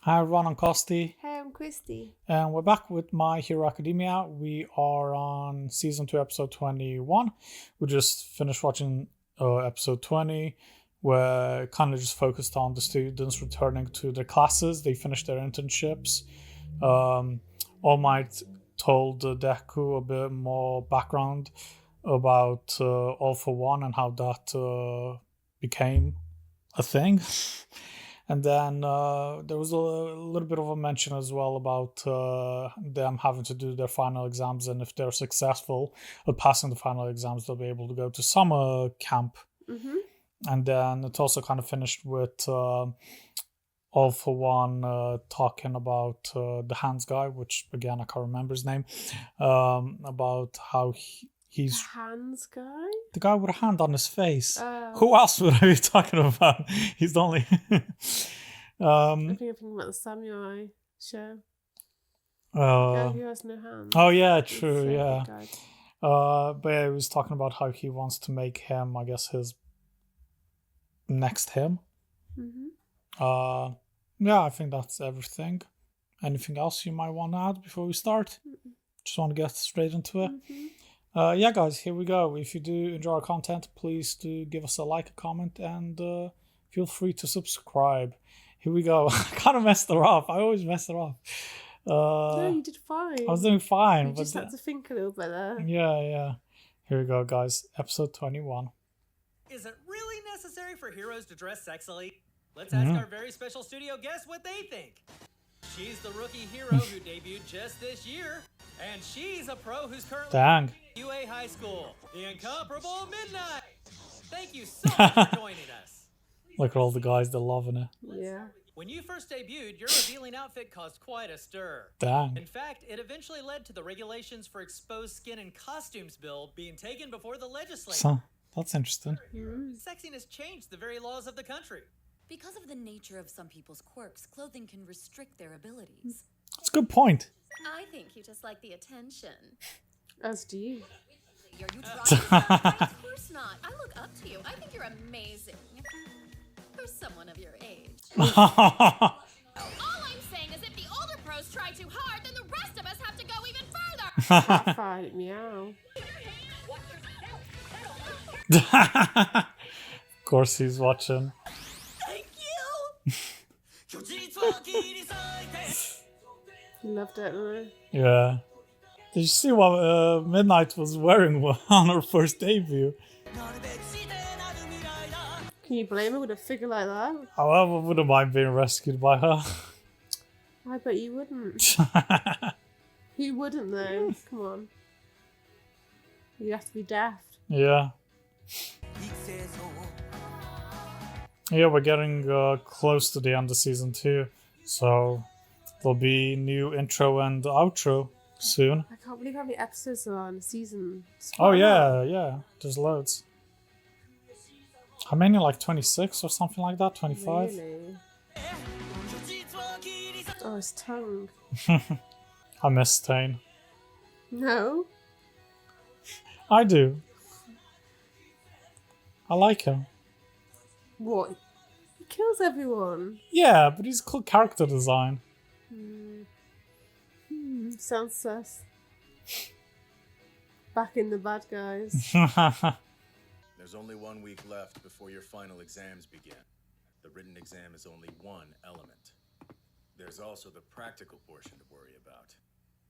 Hi everyone, I'm Kosti. Hey, I'm Christy. And we're back with My Hero Academia. We are on Season 2, Episode 21. We just finished watching Episode 20, where kind of just focused on the students returning to their classes. They finished their internships. All Might told Deku a bit more background about All for One and how that became a thing. And then there was a little bit of a mention as well about them having to do their final exams, and if they're successful at passing the final exams, they'll be able to go to summer camp. Mm-hmm. And then it also kind of finished with All for One talking about the hands guy, which again I can't remember his name, about how he's The hands guy? the guy with a hand on his face. Oh. Who else would I be talking about? He's the only. I think I'm thinking about the samurai show. Guy who has no hands. Oh yeah, He's true, so yeah. good. But yeah, he was talking about how he wants to make him, I guess, his next him. Mm-hmm. Yeah, I think that's everything. Anything else you might want to add before we start? Mm-mm. Just want to get straight into it. Mm-hmm. Yeah, guys, here we go. If you do enjoy our content, please do give us a like, a comment, and feel free to subscribe. Here we go. I kind of messed her up. I always mess her up. No, you did fine. I was doing fine. You just had to think a little better. Yeah. Here we go, guys. Episode 21. Is it really necessary for heroes to dress sexily? Let's ask our very special studio guest what they think. She's the rookie hero who debuted just this year, and she's a pro who's currently Dang. at UA High School, the incomparable Midnight. Thank you so much for joining us. Look at all the guys, they're loving it. Yeah. When you first debuted, your revealing outfit caused quite a stir. Dang. In fact, it eventually led to the regulations for exposed skin and costumes bill being taken before the legislature. So, that's interesting. Sexiness changed the very laws of the country. Because of the nature of some people's quirks, clothing can restrict their abilities. That's a good point. I think you just like the attention. As do you. Are you trying? Of course not. I look up to you. I think you're amazing. For someone of your age. All I'm saying is if the older pros try too hard, then the rest of us have to go even further. Fight meow. Of course he's watching. Thank you! You loved it, didn't Yeah. Did you see what Midnight was wearing on her first debut? Can you blame her with a figure like that? However, wouldn't mind being rescued by her. I bet you wouldn't. Who wouldn't though? Come on. You have to be daft. Yeah. Yeah, we're getting close to the end of season 2, so there'll be new intro and outro soon. I can't believe how many episodes are on a season. Oh yeah, there's loads. How many? Like 26 or something like that? 25? Really? Oh, his tongue. I miss Stain. No. I do. I like him. What? He kills everyone. Yeah, but he's cool character design. Sounds sus. Back in the bad guys. There's only 1 week left before your final exams begin. The written exam is only one element. There's also the practical portion to worry about.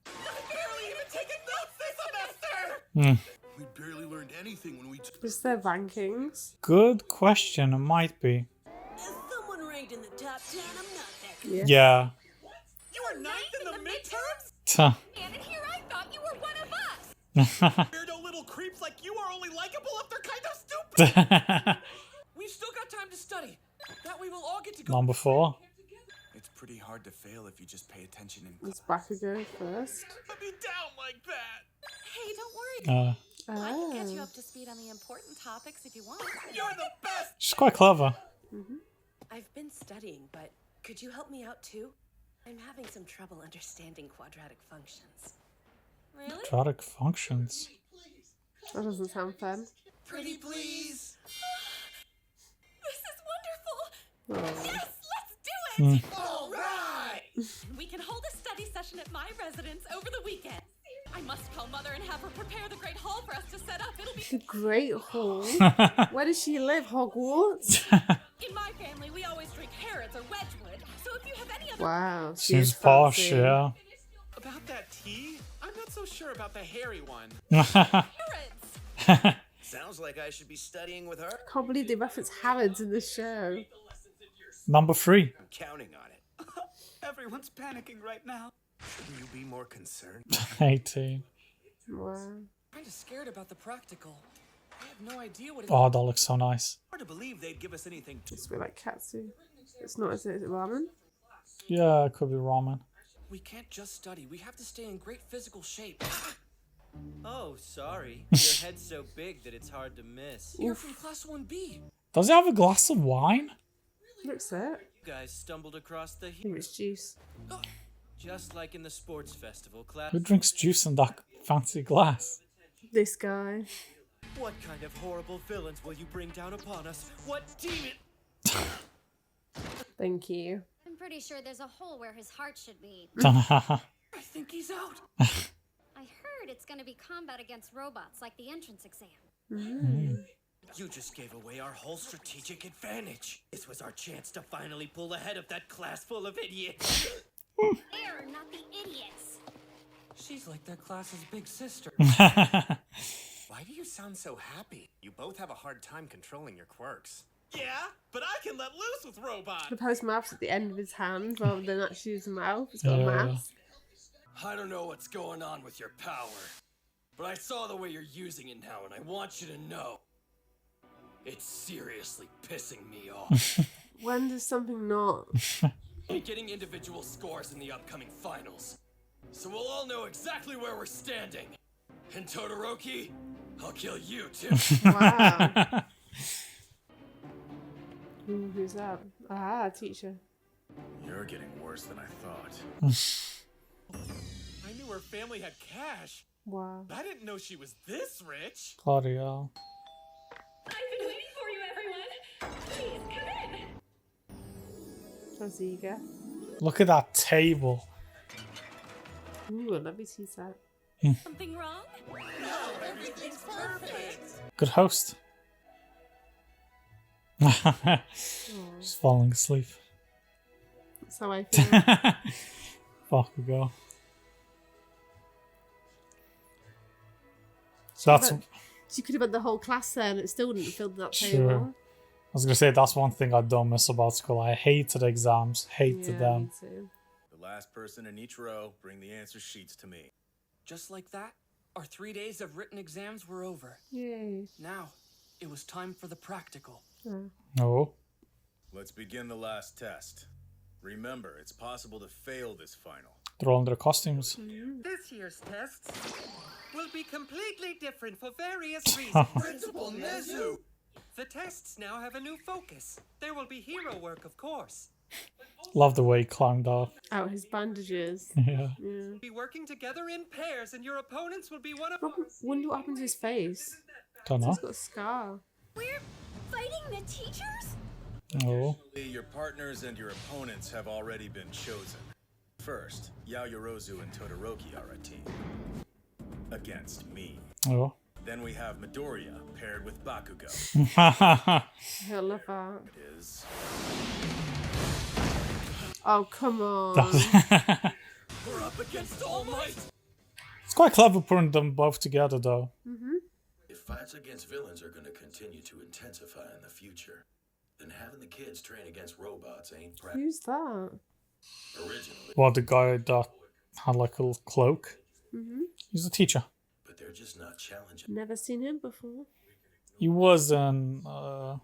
I barely even taken notes this semester! We barely learned anything when we Is there rankings? Good question. It might be. Is someone ranked in the top 10? I'm not that Yeah. Yeah. You were ninth in the midterms? Tuh. And here I thought you were one of us. Weirdo little creeps like you are only likable if they're kind of stupid! We've still got time to study. That way we'll all get to go. Number 4. It's pretty hard to fail if you just pay attention in Is Bakugo first? Put me down like that! Hey, don't worry. I can get you Oh. up to speed on the important topics if you want. You're the best! She's quite clever. I've been studying, but could you help me out too? I'm having some trouble understanding quadratic functions. Really? Quadratic functions. That doesn't sound fun. Pretty please! This is wonderful. Oh. Yes, let's do it. Alright! We can hold a study session at my residence over the weekend. I must call Mother and have her prepare the Great Hall for us to set up. It'll be... The Great Hall? Where does she live? Hogwarts? In my family, we always drink Harrods or Wedgwood. So if you have any other... Wow. She Seems is posh, fancy. yeah. About that tea? I'm not so sure about the hairy one. Harrods! Sounds like I should be studying with her. Can't believe they reference Harrods in this show. Number 3. I'm counting on it. Everyone's panicking right now. Shouldn't you be more concerned? 18. Wow. I'm kind of scared about the practical. I have no idea what it's Oh, that looks so nice. Hard to believe they'd give us anything. It's a bit like Katsu. It's not, is it? Is it ramen? Yeah, it could be ramen. We can't just study. We have to stay in great physical shape. Oh, sorry. Your head's so big that it's hard to miss. You're from Class 1B. Does he have a glass of wine? Looks it. You guys stumbled across the I think it's juice. just like in the sports festival class. Who drinks juice in that fancy glass? This guy. What kind of horrible villains will you bring down upon us? What demon? Thank you. I'm pretty sure there's a hole where his heart should be. I think he's out. I heard it's gonna be combat against robots, like the entrance exam. You just gave away our whole strategic advantage. This was our chance to finally pull ahead of that class full of idiots. They're not the idiots. She's like their class's big sister. Why do you sound so happy? You both have a hard time controlling your quirks. Yeah, but I can let loose with robot. The post mouth's at the end of his hand rather than actually his mouth. It's got a Yeah. mask. I don't know what's going on with your power, but I saw the way you're using it now, and I want you to know. It's seriously pissing me off. When does something not? We're getting individual scores in the upcoming finals, so we'll all know exactly where we're standing. And Todoroki, I'll kill you too. Wow. Ooh, who's that? Ah, teacher. You're getting worse than I thought. I knew her family had cash. Wow. I didn't know she was this rich. Bloody hell. I've been waiting for you, everyone. Please, come in. How's eager? Look at that table. Ooh, a lovely tea set. Something wrong? Good host. Just falling asleep. That's how I feel. Fuck we go. She That's could've- She could have had the whole class there and it still wouldn't have filled that Sure. table. I was gonna say that's one thing I don't miss about school. I hated exams, hated Yeah, them. me too. The last person in each row, bring the answer sheets to me. Just like that, our 3 days of written exams were over. Yay. Now, it was time for the practical. No. Let's begin the last test. Remember, it's possible to fail this final. They're all in their costumes. This year's tests will be completely different for various reasons. Principal Nezu! The tests now have a new focus. There will be hero work, of course. Love the way he climbed up. Out his bandages. Yeah. Yeah. Be working together in pairs, and your opponents will be one of. Wonder what happened to his face. Don't know. He's got a scar. We're fighting the teachers? No. Your partners and your opponents have already been chosen. First, Yaoyorozu and Todoroki are a team. Against me. No. Then we have Midoriya paired with Bakugo. I love that. It is. Oh, come on. We're up against All Might. It's quite clever putting them both together, though. If fights against villains are going to continue to intensify in the future, then having the kids train against robots ain't practical. Who's that? Originally, Well, the guy that had like a little cloak. He's a teacher. but they're just not challenging. Never seen him before. He was in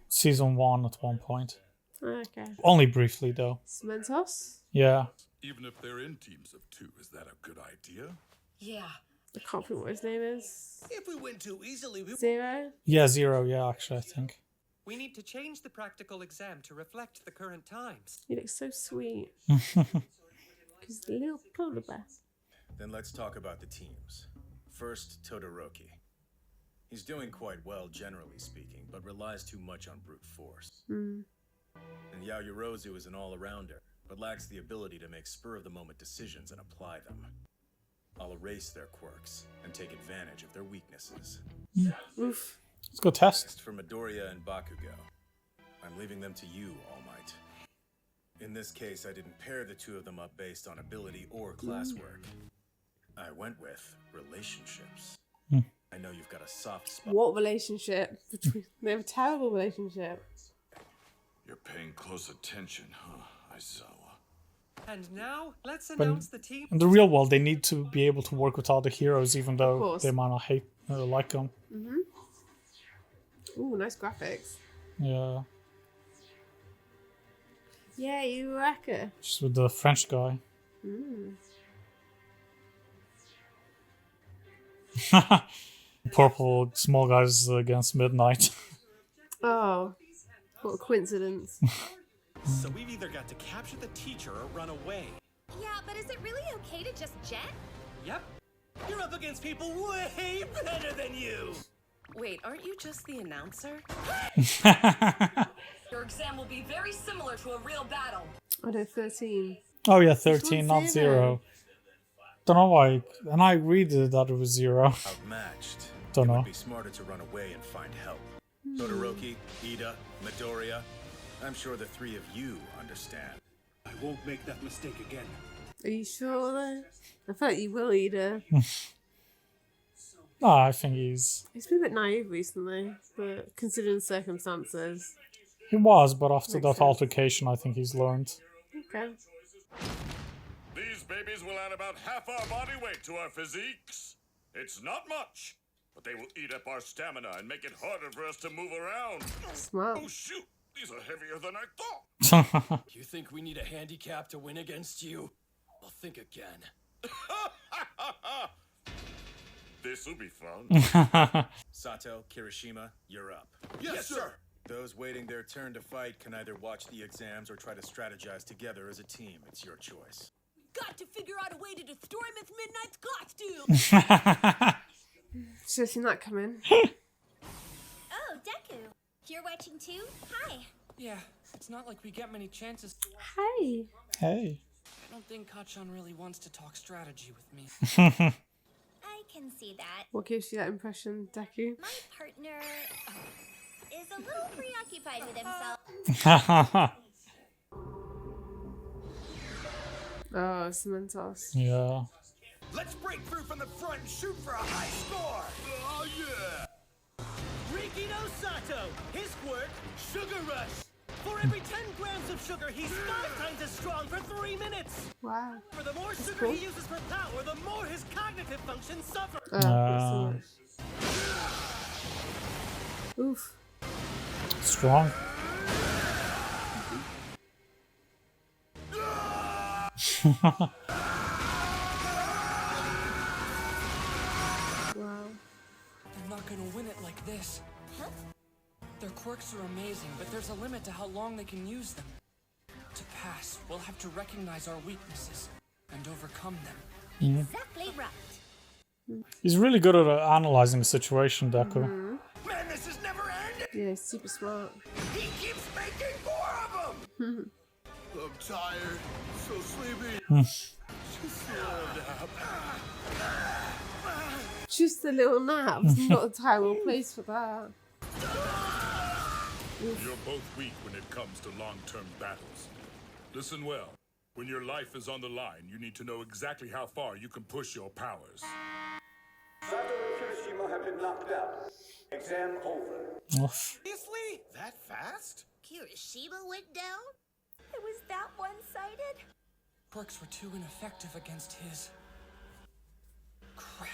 season 1 at one point. Okay. Only briefly, though. Cementos? Yeah. Even if they're in teams of 2, is that a good idea? Yeah. I can't think what his name is. If we win too easily, we Zero? Yeah, 0, yeah, actually, I think. We need to change the practical exam to reflect the current times. He looks so sweet. He's a little polar bear. Then let's talk about the teams. First, Todoroki. He's doing quite well, generally speaking, but relies too much on brute force. And Yaoyorozu is an all-arounder, but lacks the ability to make spur-of-the-moment decisions and apply them. I'll erase their quirks and take advantage of their weaknesses. Oof. Let's go test. Next for Midoriya and Bakugo. I'm leaving them to you, All Might. In this case, I didn't pair the two of them up based on ability or classwork. I went with relationships. I know you've got a soft spot. What relationship? They have a terrible relationship. You're paying close attention, huh, Aizawa? And now, let's But announce the team. in the real world, they need to be able to work with other heroes, even though course. they might not hate or like them. Ooh, nice graphics. Yeah, Yeah, you reckon? just with the French guy. Purple small guys against Midnight. Oh, what a coincidence. So we've either got to capture the teacher or run away. Yeah, but is it really okay to just jet? Yep. You're up against people way better than you. Wait, aren't you just the announcer? Your exam will be very similar to a real battle. I know, 13. Oh yeah, 13, not 0. 0. Don't know why, and I agreed that it was 0. Outmatched. Don't It know. would be smarter to run away and find help. Todoroki, Ida, Midoriya. I'm sure the three of you understand. I won't make that mistake again. Are you sure though? I feel like you will, Ida. No, I think he's... He's been a bit naive recently, but considering the circumstances. He was, but after Makes that sense. altercation, I think he's learned. Okay. These babies will add about half our body weight to our physiques. It's not much, but they will eat up our stamina and make it harder for us to move around. Smart. Oh shoot, these are heavier than I thought. You think we need a handicap to win against you? I'll think again. This'll be fun. Sato, Kirishima, you're up. Yes, sir. Those waiting their turn to fight can either watch the exams or try to strategize together as a team. It's your choice. Got to figure out a way to destroy Miss Midnight's costume. Should have seen that coming. Oh, Deku. You're watching too? Hi. Yeah, it's not like we get many chances. Hey. Hey. I don't think Kachan really wants to talk strategy with me. I can see that. What gives you that impression, Deku? My partner is a little preoccupied with himself. Oh, Cementos. Yeah. Let's break through from the front and shoot for a high score. Oh yeah. Riki no Sato, his quirk, Sugar Rush. For every 10 grams of sugar, he's 5 times as strong for 3 minutes. Wow. For the more sugar cool. he uses for power, the more his cognitive functions suffer. Oh, that's so much. Oof. Strong. Wow. They're not gonna win it like this. Huh? Their quirks are amazing, but there's a limit to how long they can use them. To pass, we'll have to recognize our weaknesses and overcome them. Exactly right. He's really good at analyzing the situation, Deku. Man, this is never ending. Yeah, he's super smart. He keeps making more of them. I'm tired. So sleepy. Just a little nap. It's not a terrible place for that. You're both weak when it comes to long-term battles. Listen well. When your life is on the line, you need to know exactly how far you can push your powers. Sato and Kirishima have been knocked out. Exam over. Oof. Seriously? That fast? Kirishima went down? It was that one-sided? Quirks were too ineffective against his. Crap.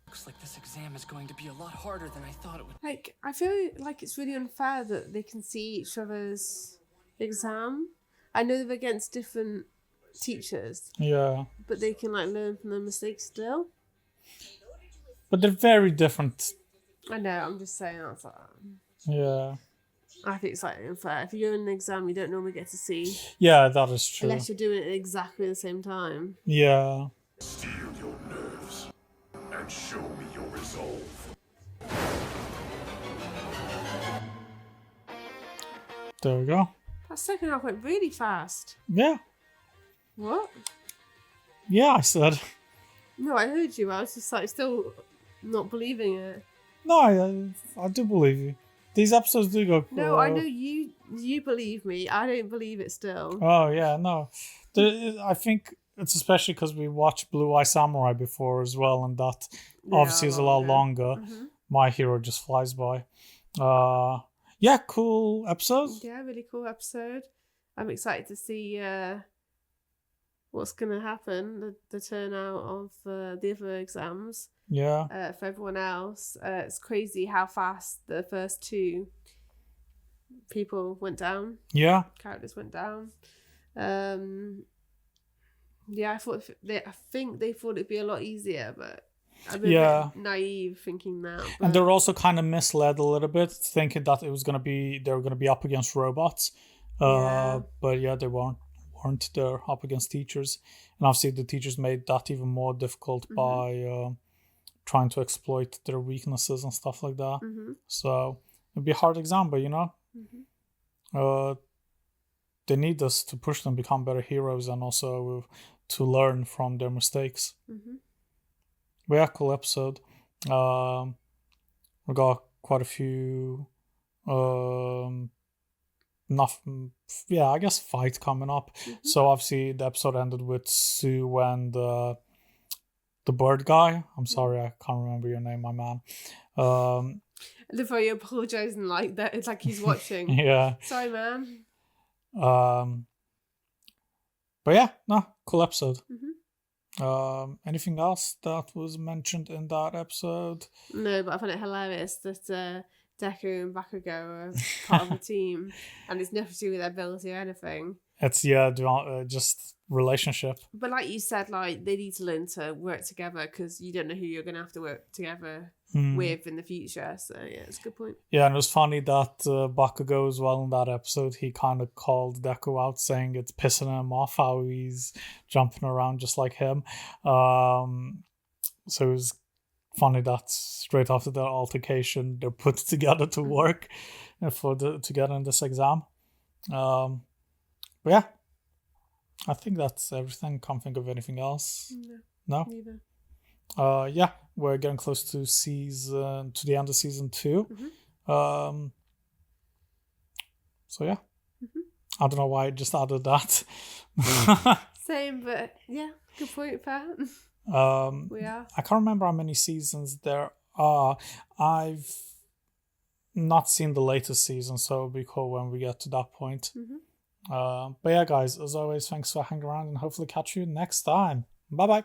Looks like this exam is going to be a lot harder than I thought it would. Like, I feel like it's really unfair that they can see each other's exam. I know they're against different teachers, Yeah. but they can like learn from their mistakes still. But they're very different. I know, I'm just saying that's like, Yeah. I think it's like unfair. If you go in an exam, you don't normally get to see Yeah, that is true. unless you're doing it at exactly the same time. Yeah. Steel your nerves and show me your resolve. There we go. That second half went really fast. Yeah. What? Yeah, I said. No, I heard you. I was just like still not believing it. No, I do believe you. These episodes do go. No, I know you believe me. I don't believe it still. Oh yeah, no. I think it's especially because we watched Blue Eye Samurai before as well, and that obviously is a lot longer. Mm-hmm. My Hero just flies by. Yeah, cool episode. Yeah, really cool episode. I'm excited to see what's gonna happen. The turnout of the other exams. Yeah. For everyone else, it's crazy how fast the first two people went down. Yeah. Characters went down. Yeah, I think they thought it'd be a lot easier, but I'm a bit naive thinking that. But... And they're also kind of misled a little bit, thinking that they were gonna be up against robots. But yeah, they weren't. They're up against teachers, and obviously the teachers made that even more difficult by trying to exploit their weaknesses and stuff like that. So it'd be a hard exam, but they need us to push them become better heroes and also to learn from their mistakes. But yeah, cool episode. We got quite a few I guess fight coming up. So obviously the episode ended with Sue and the bird guy. I'm sorry, I can't remember your name, my man. The way you're apologizing like that, it's like he's watching. Yeah. Sorry, man. But yeah, no, cool episode. Anything else that was mentioned in that episode? No, but I found it hilarious that Deku and Bakugo are part of the team, and it's nothing to do with their ability or anything. It's just relationship. But like you said, like they need to learn to work together because you don't know who you're gonna have to work together with in the future. So yeah, it's a good point. Yeah, and it was funny that Bakugo as well in that episode, he kind of called Deku out, saying it's pissing him off how he's jumping around just like him. So it was funny that straight after that altercation, they're put together to work together in this exam. But yeah, I think that's everything. Can't think of anything else. No? Neither. Yeah, we're getting close to the end of season 2. So yeah. I don't know why I just added that. Same, but yeah, good point, Pat. We are. I can't remember how many seasons there are. I've not seen the latest season, so it'll be cool when we get to that point. But yeah, guys, as always, thanks for hanging around and hopefully catch you next time. Bye bye.